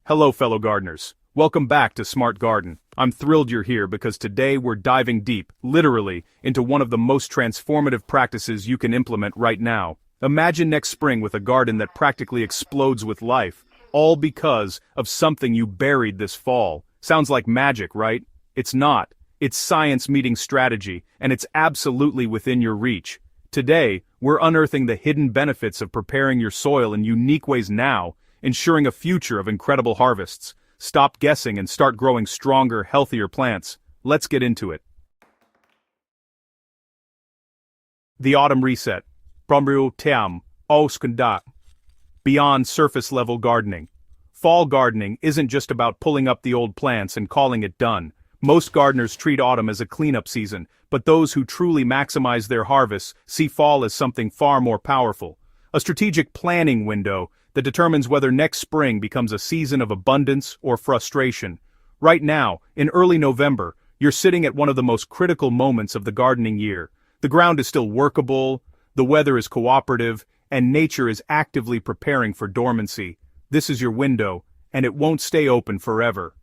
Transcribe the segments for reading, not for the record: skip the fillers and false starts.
Hello fellow gardeners. Welcome back to Smart Garden. I'm thrilled you're here because today we're diving deep, literally, into one of the most transformative practices you can implement right now. Imagine next spring with a garden that practically explodes with life, all because of something you buried this fall. Sounds like magic, right? It's not. It's science meeting strategy, and it's absolutely within your reach. Today, we're unearthing the hidden benefits of preparing your soil in unique ways now, ensuring a future of incredible harvests. Stop guessing and start growing stronger, healthier plants. Let's get into it. The Autumn Reset. Beyond surface level gardening. Fall gardening isn't just about pulling up the old plants and calling it done. Most gardeners treat autumn as a cleanup season, but those who truly maximize their harvests see fall as something far more powerful. A strategic planning window that determines whether next spring becomes a season of abundance or frustration. Right now, in early November, you're sitting at one of the most critical moments of the gardening year. The ground is still workable, the weather is cooperative, and nature is actively preparing for dormancy. This is your window, and it won't stay open forever.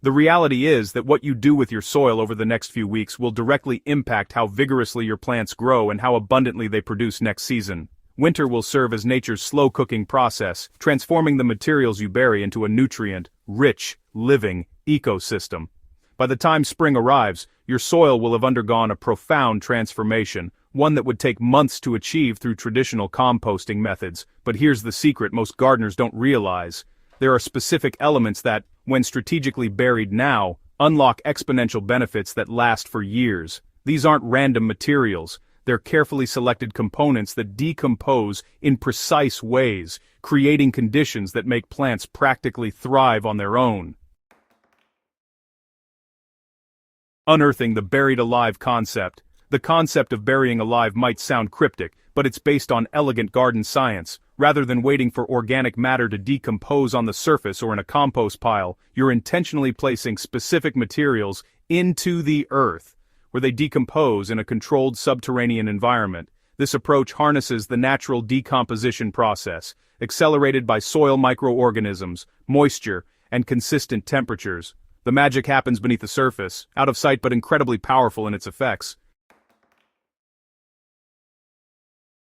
The reality is that what you do with your soil over the next few weeks will directly impact how vigorously your plants grow and how abundantly they produce next season. Winter will serve as nature's slow-cooking process, transforming the materials you bury into a nutrient-rich, living ecosystem. By the time spring arrives, your soil will have undergone a profound transformation, one that would take months to achieve through traditional composting methods. But here's the secret most gardeners don't realize. There are specific elements that, when strategically buried now, unlock exponential benefits that last for years. These aren't random materials, they're carefully selected components that decompose in precise ways, creating conditions that make plants practically thrive on their own. Unearthing the buried alive concept. The concept of burying alive might sound cryptic, but it's based on elegant garden science. Rather than waiting for organic matter to decompose on the surface or in a compost pile, you're intentionally placing specific materials into the earth, where they decompose in a controlled subterranean environment. This approach harnesses the natural decomposition process, accelerated by soil microorganisms, moisture, and consistent temperatures. The magic happens beneath the surface, out of sight but incredibly powerful in its effects.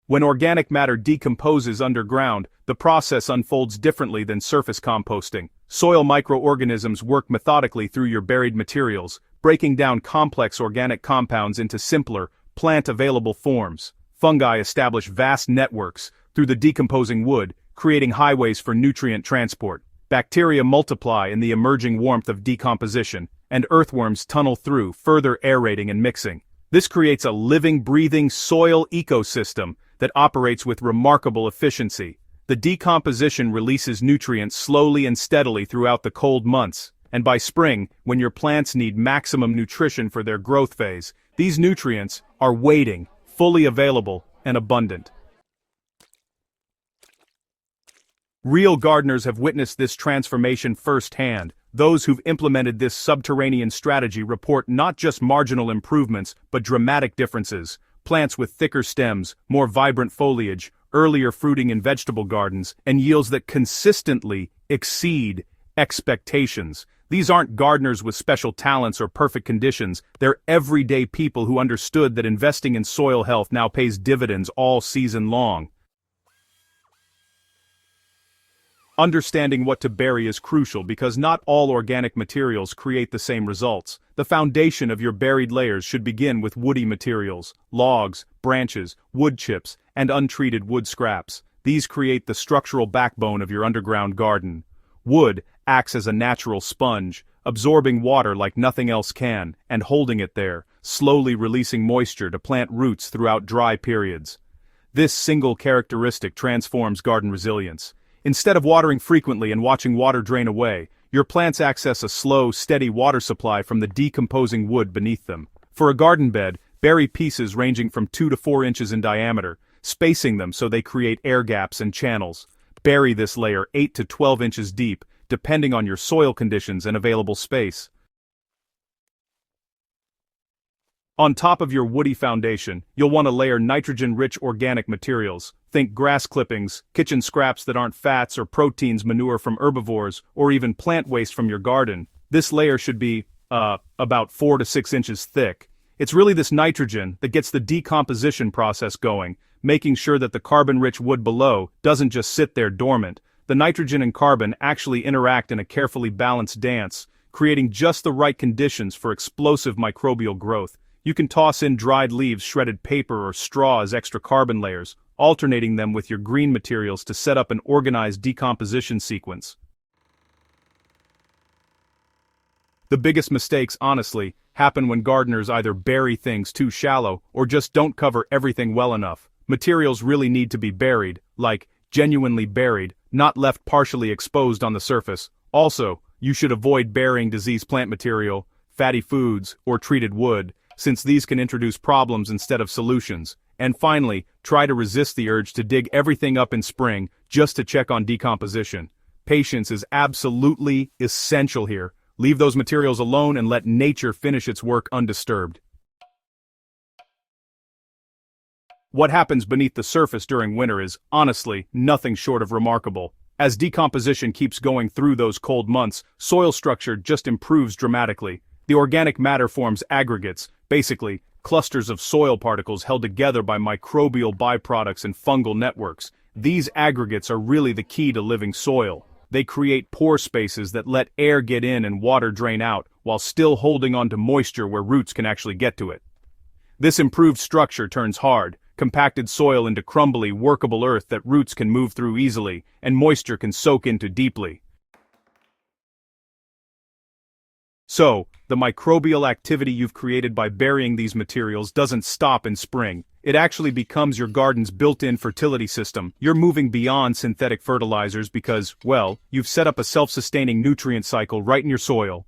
When organic matter decomposes underground, the process unfolds differently than surface composting. Soil microorganisms work methodically through your buried materials, breaking down complex organic compounds into simpler, plant-available forms. Fungi establish vast networks through the decomposing wood, creating highways for nutrient transport. Bacteria multiply in the emerging warmth of decomposition, and earthworms tunnel through, further aerating and mixing. This creates a living, breathing soil ecosystem that operates with remarkable efficiency. The decomposition releases nutrients slowly and steadily throughout the cold months, and by spring, when your plants need maximum nutrition for their growth phase, these nutrients are waiting, fully available, and abundant. Real gardeners have witnessed this transformation firsthand. Those who've implemented this subterranean strategy report not just marginal improvements, but dramatic differences. Plants with thicker stems, more vibrant foliage, earlier fruiting in vegetable gardens, and yields that consistently exceed expectations. These aren't gardeners with special talents or perfect conditions, they're everyday people who understood that investing in soil health now pays dividends all season long. Understanding what to bury is crucial because not all organic materials create the same results. The foundation of your buried layers should begin with woody materials, logs, branches, wood chips, and untreated wood scraps. These create the structural backbone of your underground garden. Wood acts as a natural sponge, absorbing water like nothing else can, and holding it there, slowly releasing moisture to plant roots throughout dry periods. This single characteristic transforms garden resilience. Instead of watering frequently and watching water drain away, your plants access a slow, steady water supply from the decomposing wood beneath them. For a garden bed, bury pieces ranging from 2 to 4 inches in diameter, spacing them so they create air gaps and channels. Bury this layer 8 to 12 inches deep, depending on your soil conditions and available space. On top of your woody foundation, you'll want to layer nitrogen-rich organic materials. Think grass clippings, kitchen scraps that aren't fats or proteins, manure from herbivores, or even plant waste from your garden. This layer should be, about 4 to 6 inches thick. It's really this nitrogen that gets the decomposition process going, making sure that the carbon-rich wood below doesn't just sit there dormant. The nitrogen and carbon actually interact in a carefully balanced dance, creating just the right conditions for explosive microbial growth. You can toss in dried leaves, shredded paper, or straw as extra carbon layers, alternating them with your green materials to set up an organized decomposition sequence. The biggest mistakes, honestly, happen when gardeners either bury things too shallow or just don't cover everything well enough. Materials really need to be buried, like genuinely buried, not left partially exposed on the surface. Also, you should avoid burying diseased plant material, fatty foods, or treated wood, since these can introduce problems instead of solutions. And finally, try to resist the urge to dig everything up in spring just to check on decomposition. Patience is absolutely essential here. Leave those materials alone and let nature finish its work undisturbed. What happens beneath the surface during winter is, honestly, nothing short of remarkable. As decomposition keeps going through those cold months, soil structure just improves dramatically. The organic matter forms aggregates, basically, clusters of soil particles held together by microbial byproducts and fungal networks. These aggregates are really the key to living soil. They create pore spaces that let air get in and water drain out, while still holding on to moisture where roots can actually get to it. This improved structure turns hard, compacted soil into crumbly, workable earth that roots can move through easily, and moisture can soak into deeply. So, the microbial activity you've created by burying these materials doesn't stop in spring. It actually becomes your garden's built-in fertility system. You're moving beyond synthetic fertilizers because, well, you've set up a self-sustaining nutrient cycle right in your soil.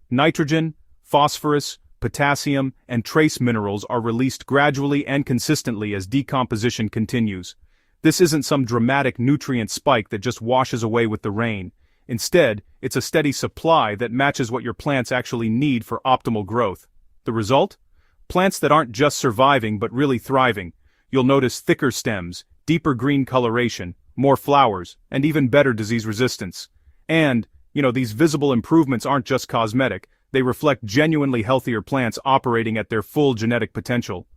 Nitrogen, phosphorus, potassium, and trace minerals are released gradually and consistently as decomposition continues. This isn't some dramatic nutrient spike that just washes away with the rain. Instead, it's a steady supply that matches what your plants actually need for optimal growth. The result? Plants that aren't just surviving but really thriving. You'll notice thicker stems, deeper green coloration, more flowers, and even better disease resistance. And, these visible improvements aren't just cosmetic, they reflect genuinely healthier plants operating at their full genetic potential.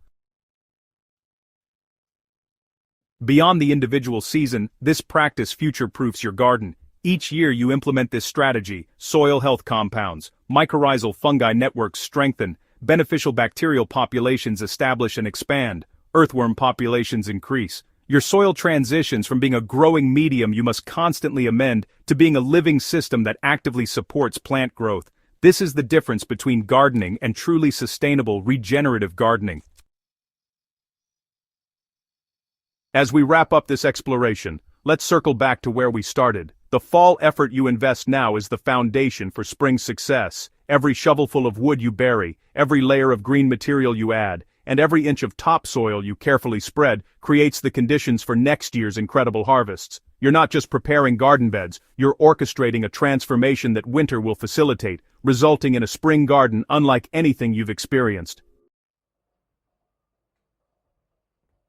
Beyond the individual season, this practice future-proofs your garden. Each year you implement this strategy, soil health compounds, mycorrhizal fungi networks strengthen, beneficial bacterial populations establish and expand, earthworm populations increase. Your soil transitions from being a growing medium you must constantly amend to being a living system that actively supports plant growth. This is the difference between gardening and truly sustainable regenerative gardening. As we wrap up this exploration, let's circle back to where we started. The fall effort you invest now is the foundation for spring success. Every shovelful of wood you bury, every layer of green material you add, and every inch of topsoil you carefully spread creates the conditions for next year's incredible harvests. You're not just preparing garden beds, you're orchestrating a transformation that winter will facilitate, resulting in a spring garden unlike anything you've experienced.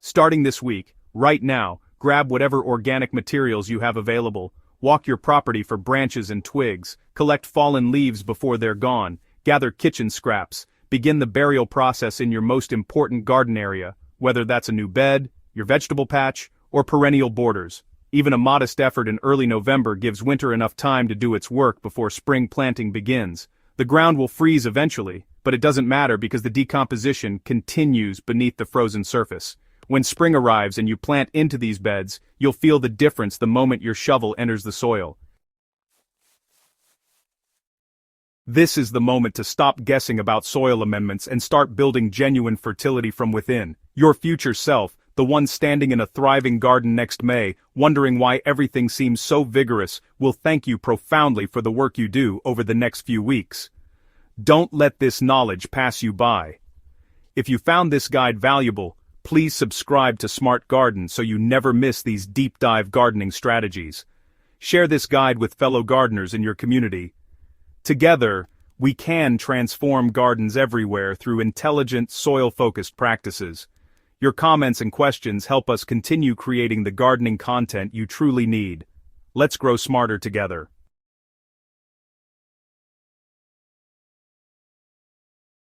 Starting this week, right now, grab whatever organic materials you have available. Walk your property for branches and twigs, collect fallen leaves before they're gone, gather kitchen scraps, begin the burial process in your most important garden area, whether that's a new bed, your vegetable patch, or perennial borders. Even a modest effort in early November gives winter enough time to do its work before spring planting begins. The ground will freeze eventually, but it doesn't matter because the decomposition continues beneath the frozen surface. When spring arrives and you plant into these beds, you'll feel the difference the moment your shovel enters the soil. This is the moment to stop guessing about soil amendments and start building genuine fertility from within. Your future self, the one standing in a thriving garden next May, wondering why everything seems so vigorous, will thank you profoundly for the work you do over the next few weeks. Don't let this knowledge pass you by. If you found this guide valuable, please subscribe to Smart Garden so you never miss these deep dive gardening strategies. Share this guide with fellow gardeners in your community. Together, We can transform gardens everywhere through intelligent, soil-focused practices. Your comments and questions help us continue creating the gardening content you truly need. Let's grow smarter together.